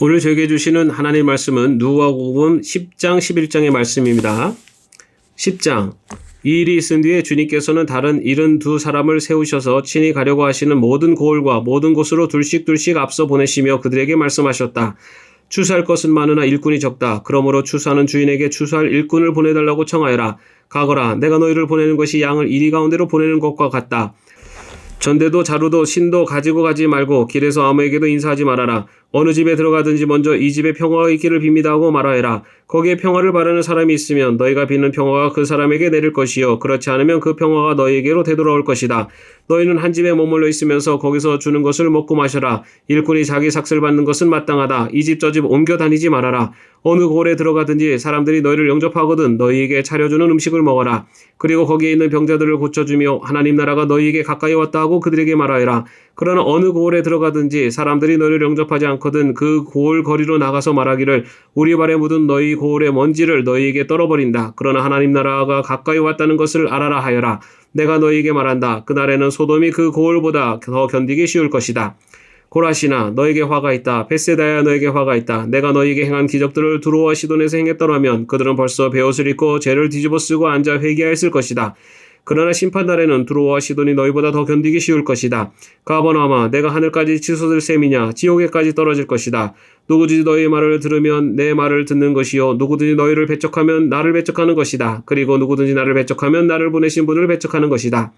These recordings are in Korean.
오늘 저에게 주시는 하나님 말씀은 누가복음 10장 11장의 말씀입니다. 10장. 이 일이 있은 뒤에 주님께서는 다른 72사람을 세우셔서 친히 가려고 하시는 모든 고을과 모든 곳으로 둘씩 앞서 보내시며 그들에게 말씀하셨다. 추수할 것은 많으나 일꾼이 적다. 그러므로 추수하는 주인에게 추수할 일꾼을 보내달라고 청하여라. 가거라. 내가 너희를 보내는 것이 양을 이리 가운데로 보내는 것과 같다. 전대도 자루도 신도 가지고 가지 말고 길에서 아무에게도 인사하지 말아라. 어느 집에 들어가든지 먼저 이 집에 평화가 있기를 빕니다 하고 말하여라. 거기에 평화를 바라는 사람이 있으면 너희가 비는 평화가 그 사람에게 내릴 것이요 그렇지 않으면 그 평화가 너희에게로 되돌아올 것이다. 너희는 한 집에 머물러 있으면서 거기서 주는 것을 먹고 마셔라. 일꾼이 자기 삭슬 받는 것은 마땅하다. 이 집 저 집 옮겨 다니지 말아라. 어느 고을에 들어가든지 사람들이 너희를 영접하거든 너희에게 차려주는 음식을 먹어라. 그리고 거기에 있는 병자들을 고쳐주며 하나님 나라가 너희에게 가까이 왔다 하고 그들에게 말하여라. 그러나 어느 고을에 들어가든지 사람들이 너희를 영접하지 않거든 그 고을 거리로 나가서 말하기를 우리 발에 묻은 너희 고을의 먼지를 너희에게 떨어버린다. 그러나 하나님 나라가 가까이 왔다는 것을 알아라 하여라. 내가 너희에게 말한다. 그날에는 소돔이 그 고을보다 더 견디기 쉬울 것이다. 고라시나 너에게 화가 있다. 벳세다야 너에게 화가 있다. 내가 너희에게 행한 기적들을 두로와 시돈에서 행했더라면 그들은 벌써 베옷을 입고 죄를 뒤집어 쓰고 앉아 회개하였을 것이다. 그러나 심판날에는 두로와 시돈이 너희보다 더 견디기 쉬울 것이다. 가버나움아 내가 하늘까지 치솟을 셈이냐 지옥에까지 떨어질 것이다. 누구든지 너희의 말을 들으면 내 말을 듣는 것이요 누구든지 너희를 배척하면 나를 배척하는 것이다. 그리고 누구든지 나를 배척하면 나를 보내신 분을 배척하는 것이다.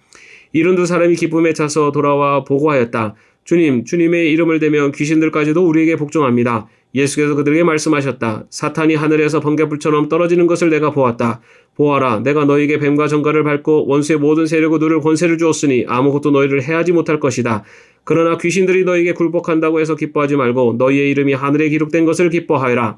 72사람이 기쁨에 차서 돌아와 보고하였다. 주님의 이름을 대면 귀신들까지도 우리에게 복종합니다. 예수께서 그들에게 말씀하셨다. 사탄이 하늘에서 번개불처럼 떨어지는 것을 내가 보았다. 보아라, 내가 너희에게 뱀과 정갈을 밟고 원수의 모든 세력을 누를 권세를 주었으니 아무것도 너희를 해하지 못할 것이다. 그러나 귀신들이 너희에게 굴복한다고 해서 기뻐하지 말고 너희의 이름이 하늘에 기록된 것을 기뻐하여라.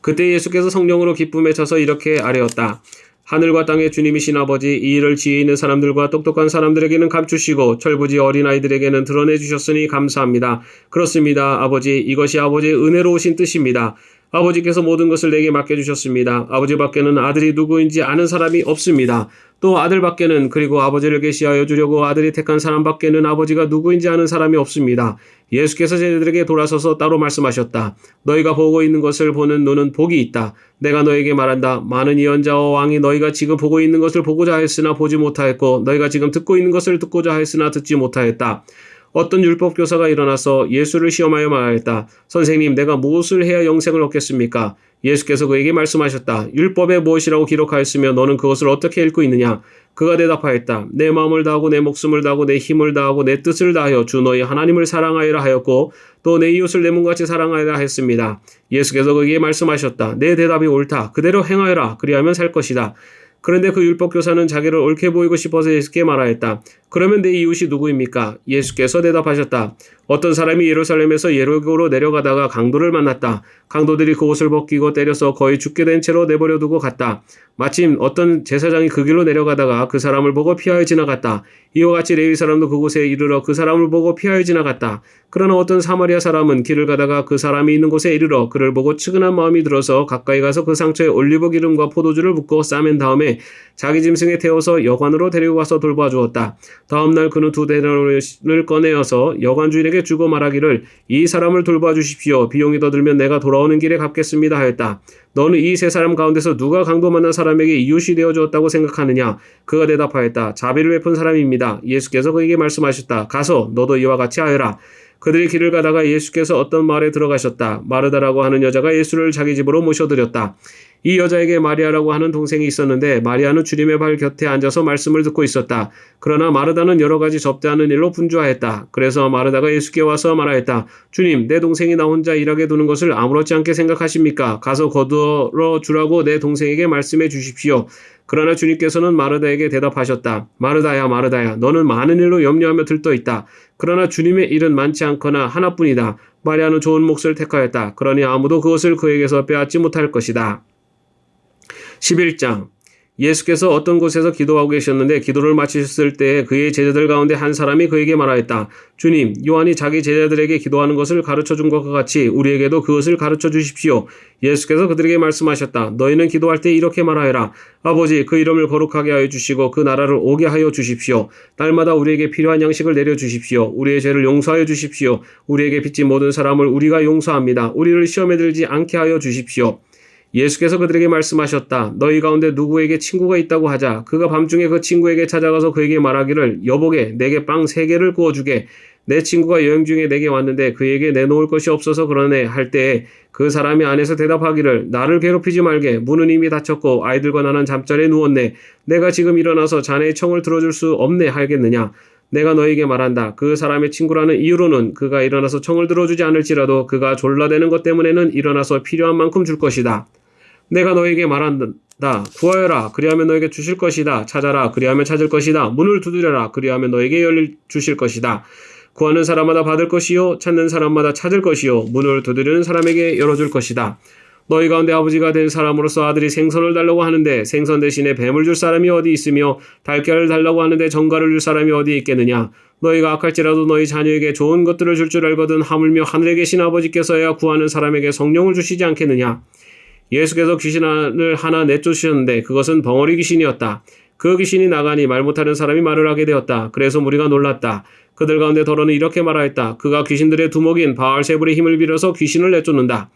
그때 예수께서 성령으로 기쁨에 차서 이렇게 아뢰었다. 하늘과 땅의 주님이신 아버지, 이 일을 지혜 있는 사람들과 똑똑한 사람들에게는 감추시고 철부지 어린아이들에게는 드러내 주셨으니 감사합니다. 그렇습니다. 아버지, 이것이 아버지의 은혜로우신 뜻입니다. 아버지께서 모든 것을 내게 맡겨주셨습니다. 아버지밖에는 아들이 누구인지 아는 사람이 없습니다. 또 아들밖에는 그리고 아버지를 계시하여 주려고 아들이 택한 사람밖에는 아버지가 누구인지 아는 사람이 없습니다. 예수께서 제자들에게 돌아서서 따로 말씀하셨다. 너희가 보고 있는 것을 보는 눈은 복이 있다. 내가 너에게 말한다. 많은 예언자와 왕이 너희가 지금 보고 있는 것을 보고자 하였으나 보지 못하였고 너희가 지금 듣고 있는 것을 듣고자 하였으나 듣지 못하였다. 어떤 율법 교사가 일어나서 예수를 시험하여 말하였다. 선생님, 내가 무엇을 해야 영생을 얻겠습니까? 예수께서 그에게 말씀하셨다. 율법에 무엇이라고 기록하였으며 너는 그것을 어떻게 읽고 있느냐? 그가 대답하였다. 내 마음을 다하고 내 목숨을 다하고 내 힘을 다하고 내 뜻을 다하여 주 너희 하나님을 사랑하여라 하였고 또 내 이웃을 내 몸같이 사랑하여라 했습니다. 예수께서 그에게 말씀하셨다. 내 대답이 옳다. 그대로 행하여라. 그리하면 살 것이다. 그런데 그 율법교사는 자기를 옳게 보이고 싶어서 예수께 말하였다. 그러면 내 이웃이 누구입니까? 예수께서 대답하셨다. 어떤 사람이 예루살렘에서 예루고로 내려가다가 강도를 만났다. 강도들이 그 옷을 벗기고 때려서 거의 죽게 된 채로 내버려 두고 갔다. 마침 어떤 제사장이 그 길로 내려가다가 그 사람을 보고 피하여 지나갔다. 이와 같이 레위 사람도 그곳에 이르러 그 사람을 보고 피하여 지나갔다. 그러나 어떤 사마리아 사람은 길을 가다가 그 사람이 있는 곳에 이르러 그를 보고 측은한 마음이 들어서 가까이 가서 그 상처에 올리브 기름과 포도주를 붓고 싸맨 다음에 자기 짐승에 태워서 여관으로 데리고 가서 돌봐주었다. 다음날 그는 2데나리온을 꺼내어서 여관 주인에게 주고 말하기를 이 사람을 돌봐주십시오. 비용이 더 들면 내가 돌아오는 길에 갚겠습니다 하였다. 너는 이 세 사람 가운데서 누가 강도 만난 사람에게 이웃이 되어주었다고 생각하느냐? 그가 대답하였다. 자비를 베푼 사람입니다. 예수께서 그에게 말씀하셨다. 가서 너도 이와 같이 하여라. 그들이 길을 가다가 예수께서 어떤 마을에 들어가셨다. 마르다라고 하는 여자가 예수를 자기 집으로 모셔드렸다. 이 여자에게 마리아라고 하는 동생이 있었는데 마리아는 주님의 발 곁에 앉아서 말씀을 듣고 있었다. 그러나 마르다는 여러 가지 접대하는 일로 분주하였다. 그래서 마르다가 예수께 와서 말하였다. 주님, 내 동생이 나 혼자 일하게 두는 것을 아무렇지 않게 생각하십니까? 가서 거두어 주라고 내 동생에게 말씀해 주십시오. 그러나 주님께서는 마르다에게 대답하셨다. 마르다야, 마르다야, 너는 많은 일로 염려하며 들떠있다. 그러나 주님의 일은 많지 않거나 하나뿐이다. 마리아는 좋은 몫을 택하였다. 그러니 아무도 그것을 그에게서 빼앗지 못할 것이다. 11장. 예수께서 어떤 곳에서 기도하고 계셨는데 기도를 마치셨을 때 그의 제자들 가운데 한 사람이 그에게 말하였다. 주님, 요한이 자기 제자들에게 기도하는 것을 가르쳐 준 것과 같이 우리에게도 그것을 가르쳐 주십시오. 예수께서 그들에게 말씀하셨다. 너희는 기도할 때 이렇게 말하여라. 아버지, 그 이름을 거룩하게 하여 주시고 그 나라를 오게 하여 주십시오. 날마다 우리에게 필요한 양식을 내려 주십시오. 우리의 죄를 용서하여 주십시오. 우리에게 빚진 모든 사람을 우리가 용서합니다. 우리를 시험에 들지 않게 하여 주십시오. 예수께서 그들에게 말씀하셨다. 너희 가운데 누구에게 친구가 있다고 하자. 그가 밤중에 그 친구에게 찾아가서 그에게 말하기를 여보게 내게 빵 3개를 구워주게. 내 친구가 여행 중에 내게 왔는데 그에게 내놓을 것이 없어서 그러네 할 때에 그 사람이 안에서 대답하기를 나를 괴롭히지 말게. 문은 이미 닫혔고 아이들과 나는 잠자리에 누웠네. 내가 지금 일어나서 자네의 청을 들어줄 수 없네 하겠느냐. 내가 너에게 말한다. 그 사람의 친구라는 이유로는 그가 일어나서 청을 들어주지 않을지라도 그가 졸라대는 것 때문에는 일어나서 필요한 만큼 줄 것이다. 내가 너에게 말한다. 구하여라. 그리하면 너에게 주실 것이다. 찾아라. 그리하면 찾을 것이다. 문을 두드려라. 그리하면 너에게 주실 것이다. 구하는 사람마다 받을 것이요. 찾는 사람마다 찾을 것이요. 문을 두드리는 사람에게 열어줄 것이다. 너희 가운데 아버지가 된 사람으로서 아들이 생선을 달라고 하는데 생선 대신에 뱀을 줄 사람이 어디 있으며 달걀을 달라고 하는데 정갈을 줄 사람이 어디 있겠느냐. 너희가 악할지라도 너희 자녀에게 좋은 것들을 줄 알거든 하물며 하늘에 계신 아버지께서야 구하는 사람에게 성령을 주시지 않겠느냐. 예수께서 귀신을 하나 내쫓으셨는데 그것은 벙어리 귀신이었다. 그 귀신이 나가니 말 못하는 사람이 말을 하게 되었다. 그래서 무리가 놀랐다. 그들 가운데 더러는 이렇게 말하였다. 그가 귀신들의 두목인 바알세불의 힘을 빌어서 귀신을 내쫓는다.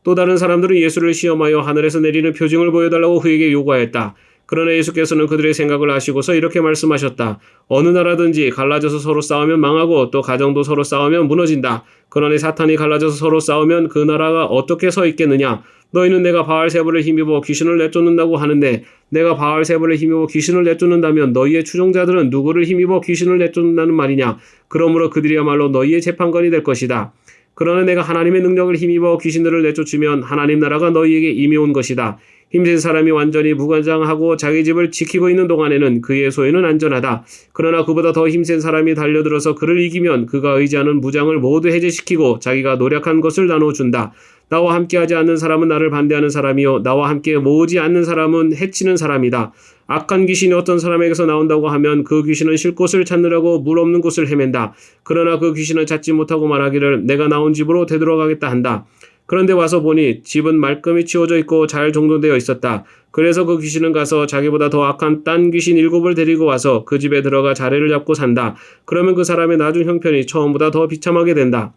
또 다른 사람들은 예수를 시험하여 하늘에서 내리는 표징을 보여달라고 그에게 요구하였다. 그러나 예수께서는 그들의 생각을 아시고서 이렇게 말씀하셨다. 어느 나라든지 갈라져서 서로 싸우면 망하고 또 가정도 서로 싸우면 무너진다. 그러니 사탄이 갈라져서 서로 싸우면 그 나라가 어떻게 서 있겠느냐. 너희는 내가 바알세불을 힘입어 귀신을 내쫓는다고 하는데 내가 바알세불을 힘입어 귀신을 내쫓는다면 너희의 추종자들은 누구를 힘입어 귀신을 내쫓는다는 말이냐. 그러므로 그들이야말로 너희의 재판관이 될 것이다. 그러나 내가 하나님의 능력을 힘입어 귀신들을 내쫓으면 하나님 나라가 너희에게 이미 온 것이다. 힘센 사람이 완전히 무관장하고 자기 집을 지키고 있는 동안에는 그의 소유는 안전하다. 그러나 그보다 더 힘센 사람이 달려들어서 그를 이기면 그가 의지하는 무장을 모두 해제시키고 자기가 노력한 것을 나눠준다. 나와 함께하지 않는 사람은 나를 반대하는 사람이요 나와 함께 모으지 않는 사람은 해치는 사람이다. 악한 귀신이 어떤 사람에게서 나온다고 하면 그 귀신은 쉴 곳을 찾느라고 물 없는 곳을 헤맨다. 그러나 그 귀신은 찾지 못하고 말하기를 내가 나온 집으로 되돌아가겠다 한다. 그런데 와서 보니 집은 말끔히 치워져 있고 잘 정돈되어 있었다. 그래서 그 귀신은 가서 자기보다 더 악한 딴 귀신 7을 데리고 와서 그 집에 들어가 자리를 잡고 산다. 그러면 그 사람의 나중 형편이 처음보다 더 비참하게 된다.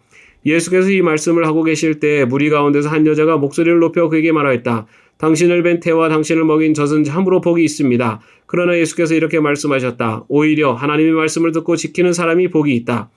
예수께서 이 말씀을 하고 계실 때 무리 가운데서 한 여자가 목소리를 높여 그에게 말하였다. 당신을 뵌 태와 당신을 먹인 젖은 참으로 복이 있습니다. 그러나 예수께서 이렇게 말씀하셨다. 오히려 하나님의 말씀을 듣고 지키는 사람이 복이 있다.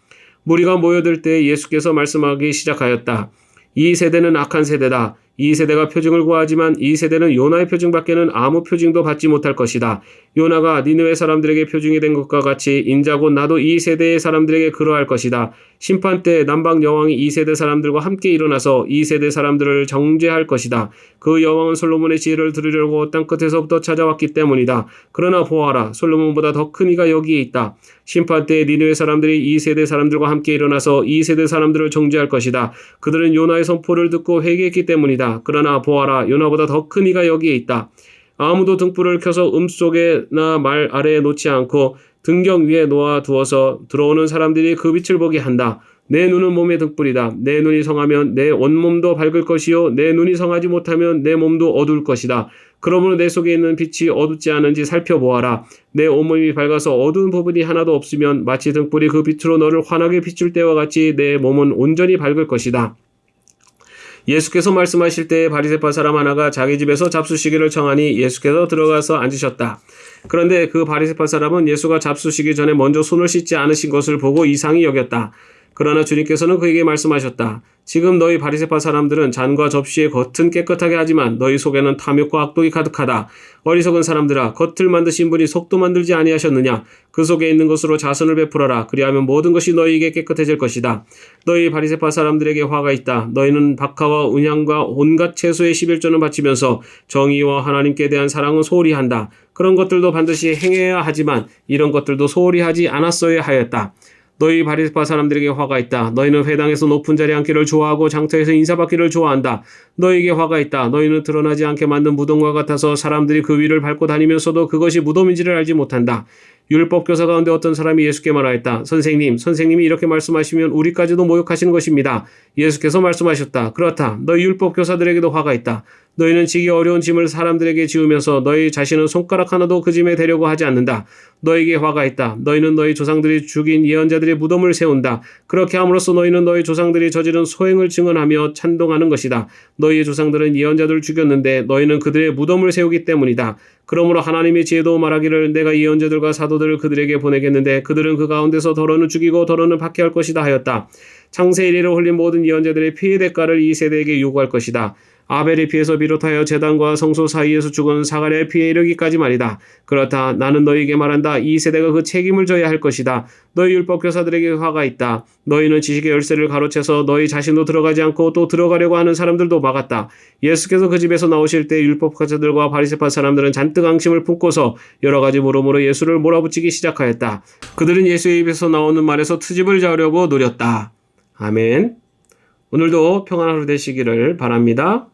무리가 모여들 때 예수께서 말씀하기 시작하였다. 이 세대는 악한 세대다. 이 세대가 표징을 구하지만 이 세대는 요나의 표징밖에는 아무 표징도 받지 못할 것이다. 요나가 니느웨 사람들에게 표징이 된 것과 같이 인자 곧 나도 이 세대의 사람들에게 그러할 것이다. 심판 때 남방 여왕이 이 세대 사람들과 함께 일어나서 이 세대 사람들을 정죄할 것이다. 그 여왕은 솔로몬의 지혜를 들으려고 땅끝에서부터 찾아왔기 때문이다. 그러나 보아라, 솔로몬보다 더 큰 이가 여기에 있다. 심판 때 니느웨 사람들이 이 세대 사람들과 함께 일어나서 이 세대 사람들을 정죄할 것이다. 그들은 요나의 선포를 듣고 회개했기 때문이다. 그러나 보아라, 요나보다 더 큰 이가 여기에 있다. 아무도 등불을 켜서 속에나 말 아래에 놓지 않고 등경 위에 놓아 두어서 들어오는 사람들이 그 빛을 보게 한다. 내 눈은 몸의 등불이다. 내 눈이 성하면 내 온몸도 밝을 것이요 내 눈이 성하지 못하면 내 몸도 어두울 것이다. 그러므로 내 속에 있는 빛이 어둡지 않은지 살펴보아라. 내 온몸이 밝아서 어두운 부분이 하나도 없으면 마치 등불이 그 빛으로 너를 환하게 비출 때와 같이 내 몸은 온전히 밝을 것이다. 예수께서 말씀하실 때 바리새파 사람 하나가 자기 집에서 잡수시기를 청하니 예수께서 들어가서 앉으셨다. 그런데 그 바리새파 사람은 예수가 잡수시기 전에 먼저 손을 씻지 않으신 것을 보고 이상히 여겼다. 그러나 주님께서는 그에게 말씀하셨다. 지금 너희 바리새파 사람들은 잔과 접시의 겉은 깨끗하게 하지만 너희 속에는 탐욕과 악독이 가득하다. 어리석은 사람들아, 겉을 만드신 분이 속도 만들지 아니하셨느냐? 그 속에 있는 것으로 자선을 베풀어라. 그리하면 모든 것이 너희에게 깨끗해질 것이다. 너희 바리새파 사람들에게 화가 있다. 너희는 박하와 운향과 온갖 채소의 11조는 바치면서 정의와 하나님께 대한 사랑은 소홀히 한다. 그런 것들도 반드시 행해야 하지만 이런 것들도 소홀히 하지 않았어야 하였다. 너희 바리새파 사람들에게 화가 있다. 너희는 회당에서 높은 자리에 앉기를 좋아하고 장터에서 인사받기를 좋아한다. 너희에게 화가 있다. 너희는 드러나지 않게 만든 무덤과 같아서 사람들이 그 위를 밟고 다니면서도 그것이 무덤인지를 알지 못한다. 율법 교사 가운데 어떤 사람이 예수께 말하였다. 선생님이 이렇게 말씀하시면 우리까지도 모욕하시는 것입니다. 예수께서 말씀하셨다. 그렇다. 너희 율법 교사들에게도 화가 있다. 너희는 지기 어려운 짐을 사람들에게 지우면서 너희 자신은 손가락 하나도 그 짐에 대려고 하지 않는다. 너희에게 화가 있다. 너희는 너희 조상들이 죽인 예언자들의 무덤을 세운다. 그렇게 함으로써 너희는 너희 조상들이 저지른 소행을 증언하며 찬동하는 것이다. 너희의 조상들은 예언자들을 죽였는데 너희는 그들의 무덤을 세우기 때문이다. 그러므로 하나님의 지혜도 말하기를 내가 예언자들과 사도들을 그들에게 보내겠는데 그들은 그 가운데서 더러는 죽이고 더러는 박해할 것이다 하였다. 창세 이래로 흘린 모든 예언자들의 피의 대가를 이 세대에게 요구할 것이다. 아벨의 피에서 비롯하여 제단과 성소 사이에서 죽은 사가랴의 피에 이르기까지 말이다. 그렇다. 나는 너희에게 말한다. 이 세대가 그 책임을 져야 할 것이다. 너희 율법 교사들에게 화가 있다. 너희는 지식의 열쇠를 가로채서 너희 자신도 들어가지 않고 또 들어가려고 하는 사람들도 막았다. 예수께서 그 집에서 나오실 때 율법 교사들과 바리새파 사람들은 잔뜩 앙심을 품고서 여러 가지 물음으로 예수를 몰아붙이기 시작하였다. 그들은 예수의 입에서 나오는 말에서 트집을 잡으려고 노렸다. 아멘. 오늘도 평안한 하루 되시기를 바랍니다.